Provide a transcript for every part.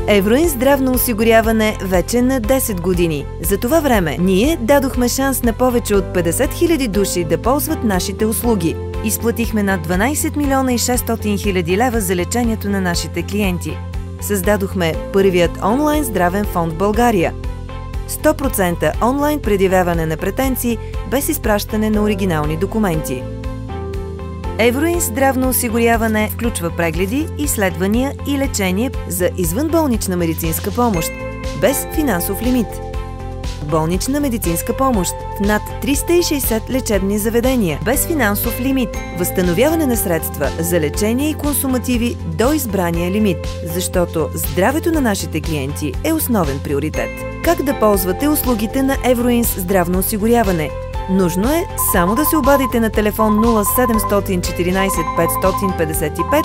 Евроин здравно осигуряване вече на 10 години. За това време ние дадохме шанс на повече от 50 000 души да ползват нашите услуги. Изплатихме над 12 милиона и 600 хиляди лева за лечението на нашите клиенти. Създадохме първият онлайн здравен фонд в България. 100% онлайн предявяване на претенции без изпращане на оригинални документи. Евроин здравно осигуряване включва прегледи, изследвания и лечение за извънболнична медицинска помощ, без финансов лимит. Болнична медицинска помощ в над 360 лечебни заведения, без финансов лимит. Възстановяване на средства за лечение и консумативи до избрания лимит, защото здравето на нашите клиенти е основен приоритет. Как да ползвате услугите на Евроинс здравно осигуряване? Нужно е само да се обадите на телефон 0714 555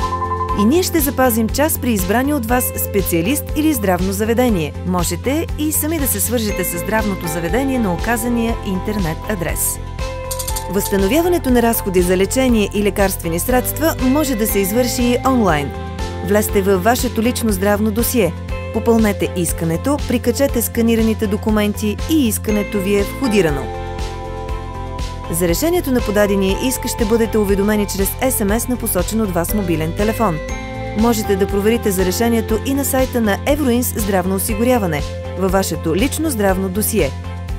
и ние ще запазим час при избрани от вас специалист или здравно заведение. Можете и сами да се свържете с здравното заведение на указания интернет адрес. Възстановяването на разходи за лечение и лекарствени средства може да се извърши и онлайн. Влезте във вашето лично здравно досие, попълнете искането, прикачете сканираните документи и искането ви е входирано. За решението на подадения иск ще бъдете уведомени чрез SMS на посочен от вас мобилен телефон. Можете да проверите за решението и на сайта на Евроинс здравно осигуряване във вашето лично здравно досие.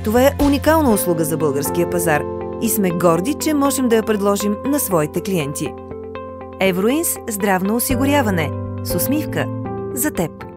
Това е уникална услуга за българския пазар и сме горди, че можем да я предложим на своите клиенти. Евроинс здравно осигуряване. С усмивка за теб!